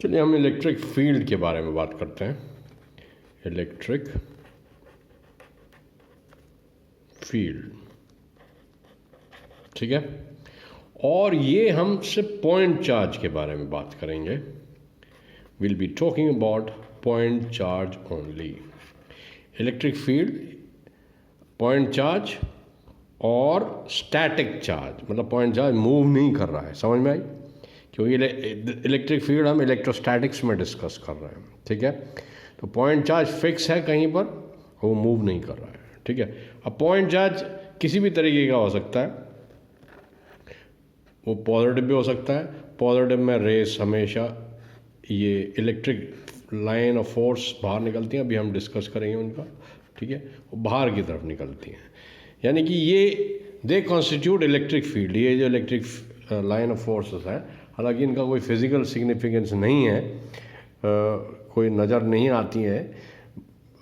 चलिए हम electric field के बारे में बात करते हैं। इलेक्ट्रिक फील्ड, ठीक है। और ये हम सिर्फ पॉइंट चार्ज के बारे में बात करेंगे। Will be talking about point charge only. Electric field, point charge और स्टैटिक चार्ज, मतलब पॉइंट चार्ज मूव नहीं कर रहा है, समझ में आई? क्योंकि इलेक्ट्रिक फील्ड हम इलेक्ट्रोस्टैटिक्स में डिस्कस कर रहे हैं, ठीक है। तो पॉइंट चार्ज फिक्स है कहीं पर, वो मूव नहीं कर रहा है, ठीक है। अब पॉइंट चार्ज किसी भी तरीके का हो सकता है, वो पॉजिटिव भी हो सकता है। पॉजिटिव में रेस हमेशा ये इलेक्ट्रिक लाइन ऑफ फोर्स बाहर निकलती हैं, अभी हम डिस्कस करेंगे उनका, ठीक है। वो बाहर की तरफ निकलती हैं, यानी कि ये दे कॉन्स्टिट्यूट इलेक्ट्रिक फील्ड। ये जो इलेक्ट्रिक लाइन ऑफ फोर्सेस हैं, हालांकि इनका कोई फिजिकल सिग्निफिकेंस नहीं है, कोई नज़र नहीं आती है,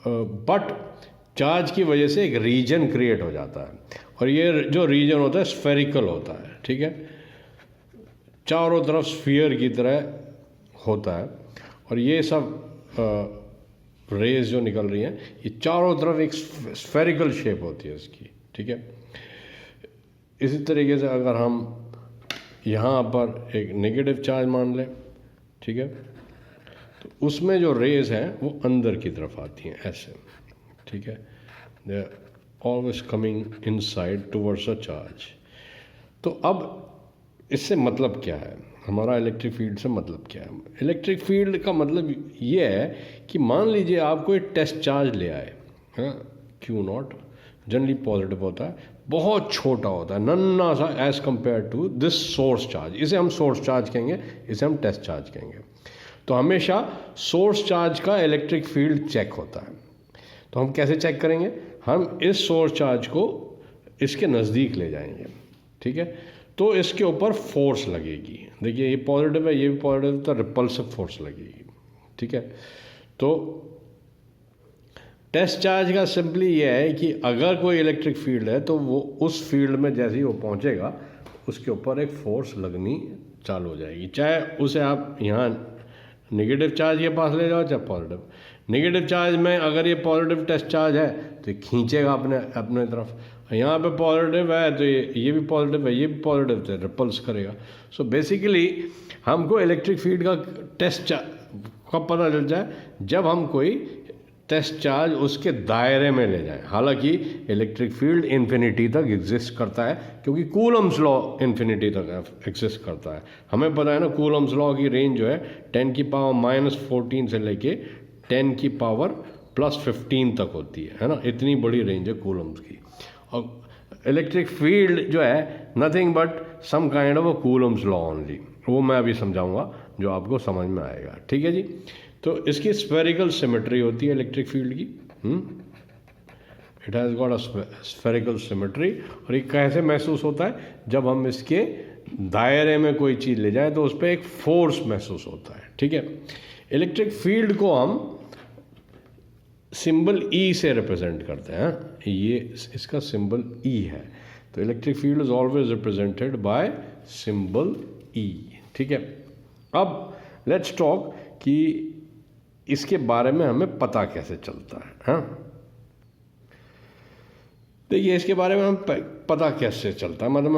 बट चार्ज की वजह से एक रीजन क्रिएट हो जाता है, और ये जो रीजन होता है स्फेरिकल होता है, ठीक है। चारों तरफ स्फीयर की तरह होता है, और ये सब रेज जो निकल रही हैं, ये चारों तरफ एक स्फेरिकल शेप होती है इसकी, ठीक है। इसी तरीके से अगर हम यहाँ पर एक नेगेटिव चार्ज मान लें, ठीक है, तो उसमें जो रेज हैं वो अंदर की तरफ आती हैं ऐसे, ठीक है। They are always coming inside towards a charge. तो अब इससे मतलब क्या है, हमारा इलेक्ट्रिक फील्ड से मतलब क्या है? इलेक्ट्रिक फील्ड का मतलब ये है कि मान लीजिए आप कोई टेस्ट चार्ज ले आए, हाँ, क्यू नॉट जनरली पॉजिटिव होता है, बहुत छोटा होता है, नन्ना सा as compare to this source charge. इसे हम सोर्स चार्ज कहेंगे, इसे हम टेस्ट चार्ज कहेंगे। तो हमेशा सोर्स चार्ज का इलेक्ट्रिक फील्ड चेक होता है। तो हम कैसे चेक करेंगे? हम इस सोर्स चार्ज को इसके नज़दीक ले जाएंगे, ठीक है, तो इसके ऊपर फोर्स लगेगी। देखिए ये पॉजिटिव है, ये भी पॉजिटिव, तो रिपल्सिव फोर्स लगेगी, ठीक है। तो टेस्ट चार्ज का सिंपली ये है कि अगर कोई इलेक्ट्रिक फील्ड है तो वो उस फील्ड में जैसे ही वो पहुंचेगा उसके ऊपर एक फोर्स लगनी चालू हो जाएगी, चाहे उसे आप यहाँ नेगेटिव चार्ज के पास ले जाओ चाहे पॉजिटिव। नेगेटिव चार्ज में अगर ये पॉजिटिव टेस्ट चार्ज है तो ये खींचेगा अपने तरफ, यहाँ पे पॉजिटिव है तो ये भी पॉजिटिव है, ये भी पॉजिटिव, तो रिपल्स करेगा। सो बेसिकली हमको इलेक्ट्रिक फील्ड का टेस्ट कब पता चल जाए? जब हम कोई टेस्ट चार्ज उसके दायरे में ले जाएं। हालांकि इलेक्ट्रिक फील्ड इन्फिनिटी तक एग्जिस्ट करता है, क्योंकि कूलम्स लॉ इन्फिनिटी तक एग्जिस्ट करता है। हमें पता है ना, कूलम्स लॉ की रेंज जो है 10 की पावर -14 से लेके 10 की पावर +15 तक होती है ना, इतनी बड़ी रेंज है कूलम्स की। और इलेक्ट्रिक फील्ड जो है nothing but some kind of a Coulomb's law only, वो मैं अभी समझाऊंगा जो आपको समझ में आएगा, ठीक है जी। तो इसकी स्फेरिकल सिमेट्री होती है इलेक्ट्रिक फील्ड की, it has got a spherical symmetry. और ये कैसे महसूस होता है? जब हम इसके दायरे में कोई चीज़ ले जाएं तो उस पर एक फोर्स महसूस होता है, ठीक है। इलेक्ट्रिक फील्ड को हम सिंबल ई से रिप्रेजेंट करते हैं, ये इसका सिंबल ई है। तो electric field is always represented by symbol E, ठीक है। अब लेट्स टॉक कि इसके बारे में हमें पता कैसे चलता है, हाँ। देखिए इसके बारे में हम पता कैसे चलता है, मतलब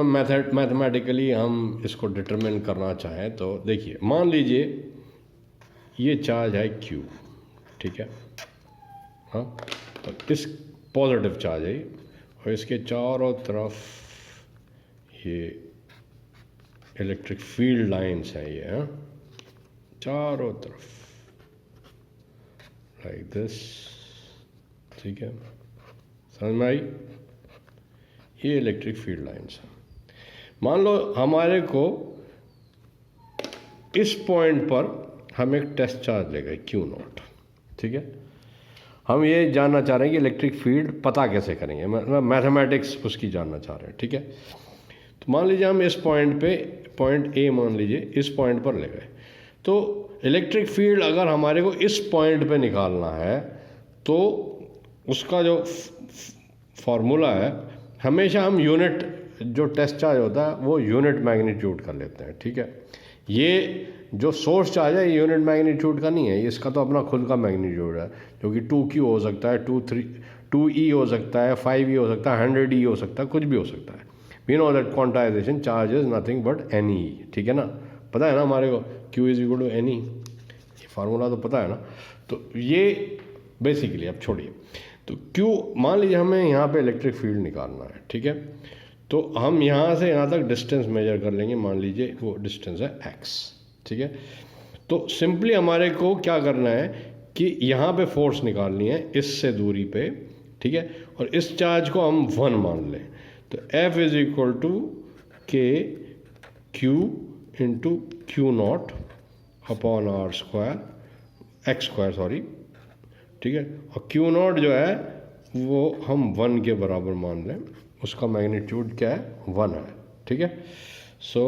मैथमेटिकली हम इसको डिटरमिन करना चाहें तो देखिए, मान लीजिए ये चार्ज है Q, ठीक है, हाँ, तो इस पॉजिटिव चार्ज है और इसके चारों तरफ ये इलेक्ट्रिक फील्ड लाइंस हैं, ये, हाँ, चारों तरफ लाइक दिस, ठीक है, समझ में आई? ये इलेक्ट्रिक फील्ड लाइंस हैं। मान लो हमारे को इस पॉइंट पर हम एक टेस्ट चार्ज ले गए Q0, ठीक है। हम ये जानना चाह रहे हैं कि इलेक्ट्रिक फील्ड पता कैसे करेंगे, मतलब मैथमेटिक्स उसकी जानना चाह रहे हैं, ठीक है। तो मान लीजिए हम इस पॉइंट पे, पॉइंट ए मान लीजिए, इस पॉइंट पर ले गए, तो इलेक्ट्रिक फील्ड अगर हमारे को इस पॉइंट पे निकालना है तो उसका जो फॉर्मूला है, हमेशा हम यूनिट, जो टेस्ट चार्ज होता है वो यूनिट मैग्नीट्यूड कर लेते हैं, ठीक है। ये जो सोर्स चार्ज है यूनिट मैग्नीट्यूड का नहीं है, इसका तो अपना खुद का मैग्नीट्यूड है, जो कि 2q हो सकता है, 2e हो सकता है, 5e हो सकता है, 100e हो सकता है, कुछ भी हो सकता है। We know that quantization charge is nothing but n e, ठीक है ना, पता है ना हमारे को, q is equal to n e, ये फार्मूला तो पता है ना। तो ये बेसिकली, अब छोड़िए, तो q मान लीजिए हमें यहाँ पे इलेक्ट्रिक फील्ड निकालना है, ठीक है, तो हम यहाँ से यहाँ तक डिस्टेंस मेजर कर लेंगे, मान लीजिए वो डिस्टेंस है x, ठीक है। तो सिंपली हमारे को क्या करना है कि यहाँ पे फोर्स निकालनी है इससे दूरी पे, ठीक है, और इस चार्ज को हम 1 मान लें, तो F is equal to k q into q not upon r square, x square sorry, ठीक है, और क्यू नॉट जो है वो हम 1 के बराबर मान लें, उसका मैग्नीट्यूड क्या है, 1 है, ठीक है। सो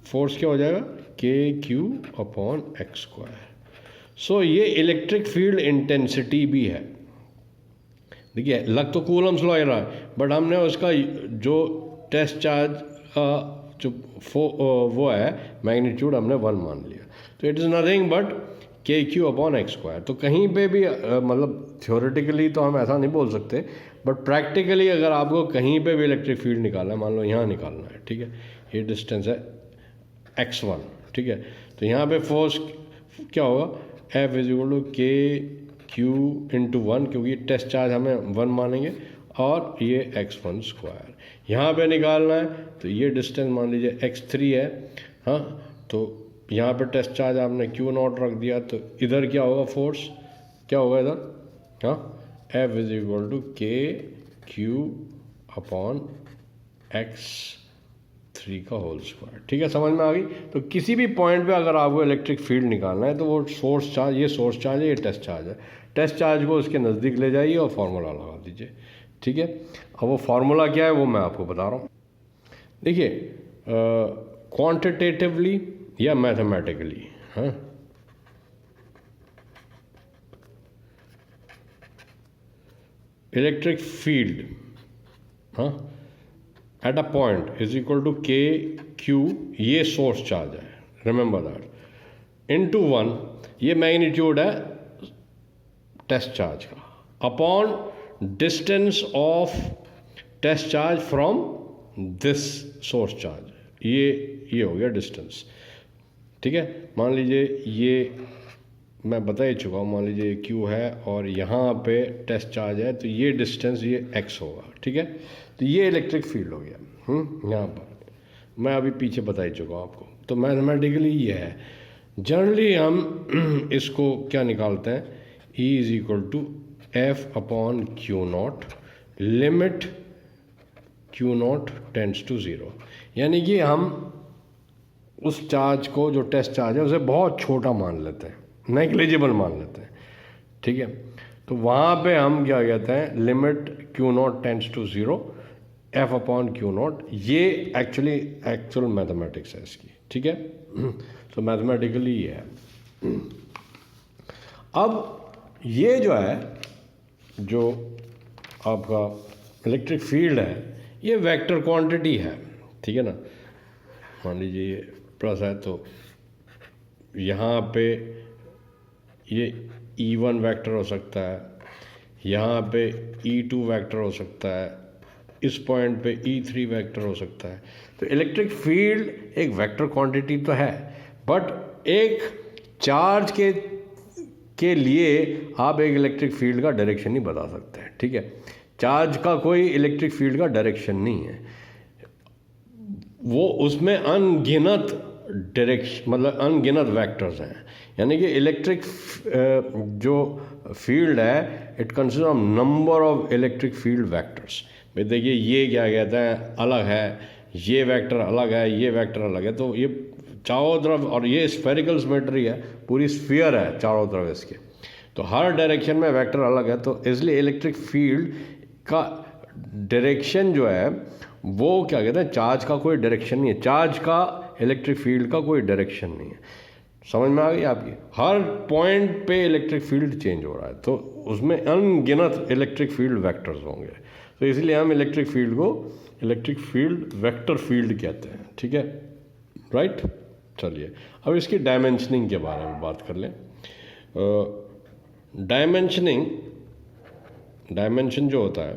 फोर्स क्या हो जाएगा, के क्यू अपॉन एक्स स्क्वायर। सो ये इलेक्ट्रिक फील्ड इंटेंसिटी भी है। देखिए लग तो कूलम्स लॉ रहा है, बट हमने उसका जो टेस्ट चार्ज का जो वो है मैग्नीट्यूड हमने 1 मान लिया, तो इट इज़ नथिंग बट के क्यू अपॉन एक्स स्क्वायर। तो कहीं पे भी मतलब थ्योरेटिकली तो हम ऐसा नहीं बोल सकते, बट प्रैक्टिकली अगर आपको कहीं पे भी इलेक्ट्रिक फील्ड निकालना है, मान लो यहाँ निकालना है, ठीक है, ये डिस्टेंस है x1, ठीक है, तो यहाँ पे फोर्स क्या होगा, F is equal to k q into 1, क्योंकि टेस्ट चार्ज हमें 1 मानेंगे, और ये x1 स्क्वायर यहाँ पे निकालना है, तो ये डिस्टेंस मान लीजिए x3 है, हाँ, तो यहाँ पे टेस्ट चार्ज आपने क्यू नॉट रख दिया, तो इधर क्या होगा, फोर्स क्या होगा इधर, हाँ, F is equal to k Q upon x3 का होल स्क्वायर, ठीक है, समझ में आ गई। तो किसी भी पॉइंट पे अगर आपको इलेक्ट्रिक फील्ड निकालना है, तो वो सोर्स चार्ज, ये सोर्स चार्ज है, ये टेस्ट चार्ज है, टेस्ट चार्ज को उसके नज़दीक ले जाइए और फार्मूला लगा दीजिए, ठीक है। अब वो फार्मूला क्या है वो मैं आपको बता रहा हूँ। देखिए क्वांटिटेटिवली या मैथमेटिकली, हाँ, इलेक्ट्रिक फील्ड, हाँ, at a point is equal to k q, ये सोर्स चार्ज है, रिमेंबर दैट, इनटू 1 ये मैग्नीट्यूड है टेस्ट चार्ज का, upon distance of test charge from this source charge, ये हो गया डिस्टेंस, ठीक है। मान लीजिए ये मैं बता ही चुका हूँ, मान लीजिए क्यू है और यहाँ पे टेस्ट चार्ज है, तो ये डिस्टेंस ये x होगा, ठीक है। तो ये इलेक्ट्रिक फील्ड हो गया, यहाँ पर मैं अभी पीछे बता ही चुका हूँ आपको। तो मैथमेटिकली ये है, जनरली हम इसको क्या निकालते हैं, E is equal to f upon q not, limit q not tends to 0, यानी कि हम उस चार्ज को, जो टेस्ट चार्ज है, उसे बहुत छोटा मान लेते हैं, नेग्लिजिबल मान लेते हैं, ठीक है। तो वहाँ पे हम क्या कहते हैं, limit q not tends to 0 f upon q not, ये एक्चुअल मैथमेटिक्स है इसकी, ठीक है। तो मैथमेटिकली ये है। अब ये जो है, जो आपका इलेक्ट्रिक फील्ड है, ये वेक्टर क्वांटिटी है, ठीक है ना। मान लीजिए ये प्लस है, तो यहाँ पे ये E1 वेक्टर हो सकता है, यहाँ पे E2 वेक्टर हो सकता है, इस पॉइंट पे E3 वेक्टर हो सकता है। तो इलेक्ट्रिक फील्ड एक वेक्टर क्वांटिटी तो है, बट एक चार्ज के लिए आप एक इलेक्ट्रिक फील्ड का डायरेक्शन नहीं बता सकते हैं, ठीक है। चार्ज का कोई इलेक्ट्रिक फील्ड का डायरेक्शन नहीं है, वो उसमें अनगिनत डायरेक्शन, मतलब अनगिनत वेक्टर्स हैं, यानी कि इलेक्ट्रिक जो फील्ड है, it consist of number of electric field vectors. भाई देखिए ये क्या कहते हैं, अलग है, ये वेक्टर अलग है, ये वेक्टर अलग है, तो ये चारों तरफ, और ये स्फेरिकल सिमेट्री है, पूरी स्फीयर है चारों तरफ इसके, तो हर डायरेक्शन में वेक्टर अलग है। तो इसलिए इलेक्ट्रिक फील्ड का डायरेक्शन जो है वो क्या कहते हैं, चार्ज का कोई डायरेक्शन नहीं है, चार्ज का इलेक्ट्रिक फील्ड का कोई डायरेक्शन नहीं है। समझ में आ गई आपकी, हर पॉइंट पे इलेक्ट्रिक फील्ड चेंज हो रहा है, तो उसमें अनगिनत इलेक्ट्रिक फील्ड वेक्टर्स होंगे, तो इसलिए हम इलेक्ट्रिक फील्ड को इलेक्ट्रिक फील्ड वेक्टर फील्ड कहते हैं, ठीक है, राइट। चलिए अब इसकी डायमेंशनिंग के बारे में बात कर लें। डायमेंशन जो होता है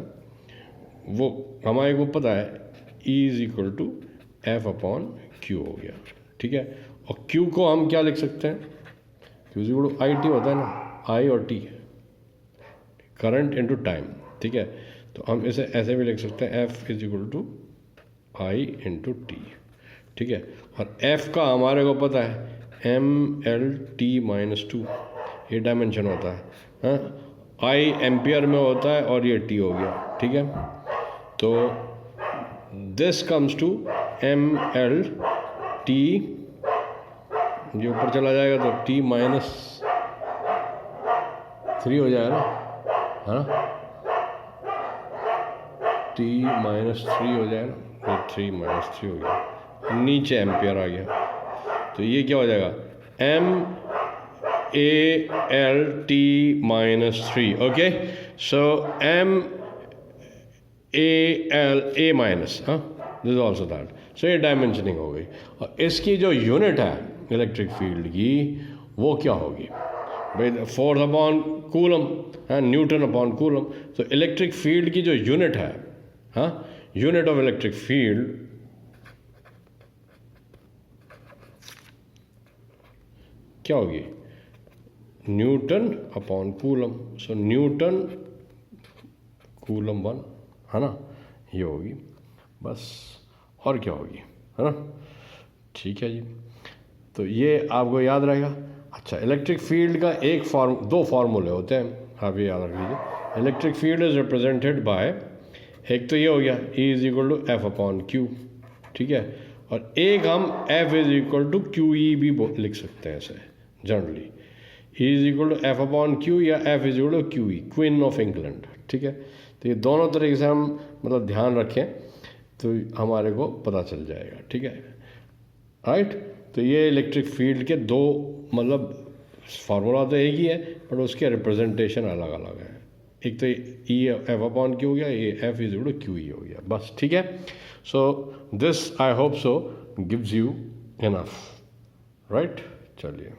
वो हमारे को पता है E is equal to f upon q हो गया, ठीक है। और Q को हम क्या लिख सकते हैं, Q is equal to I t होता है ना, I और T करंट इनटू टाइम, ठीक है। तो हम इसे ऐसे भी लिख सकते हैं F is equal to I into t, ठीक है। और F का हमारे को पता है mL/t-2, ये डायमेंशन होता है, हाँ। I एम्पियर में होता है और ये T हो गया, ठीक है। तो दिस कम्स टू mL/t, ये ऊपर चला जाएगा तो T-3 हो जाएगा ना, है ना, T-3 हो जाएगा ना, ये 3 - 3 हो गया, नीचे एम्पियर आ गया। तो ये क्या हो जाएगा mAL/t-3, ओके। सो mAL माइनस, हाँ, दिस ऑल्सो दैट। सो ये डायमेंशनिंग हो गई। और इसकी जो यूनिट है इलेक्ट्रिक फील्ड की वो क्या होगी भाई, फोर्स अपॉन कूलम, हाँ, न्यूटन अपॉन कूलम। तो इलेक्ट्रिक फील्ड की जो यूनिट है, हाँ, यूनिट ऑफ इलेक्ट्रिक फील्ड क्या होगी, न्यूटन अपॉन कूलम। सो न्यूटन कूलम 1, है ना, ये होगी बस, और क्या होगी, है ना, ठीक है जी। तो ये आपको याद रहेगा। अच्छा, इलेक्ट्रिक फील्ड का दो फार्मूले होते हैं, आप ये याद रख लीजिए। Electric field is represented by, एक तो ये हो गया E is equal to f upon q, ठीक है। और एक हम F is equal to q e भी लिख सकते हैं ऐसे generally, E is equal to f upon q या F is equal to q e, queen of England, ठीक है। तो ये दोनों तरीके से हम मतलब ध्यान रखें तो हमारे को पता चल जाएगा, ठीक है, राइट। तो ये इलेक्ट्रिक फील्ड के दो मतलब फार्मूला तो एक ही है बट उसके रिप्रेजेंटेशन अलग अलग है। एक तो E एफ अपॉन क्यू हो गया, ये F is equal to q e हो गया, बस, ठीक है। So this I hope so gives you enough, right. चलिए।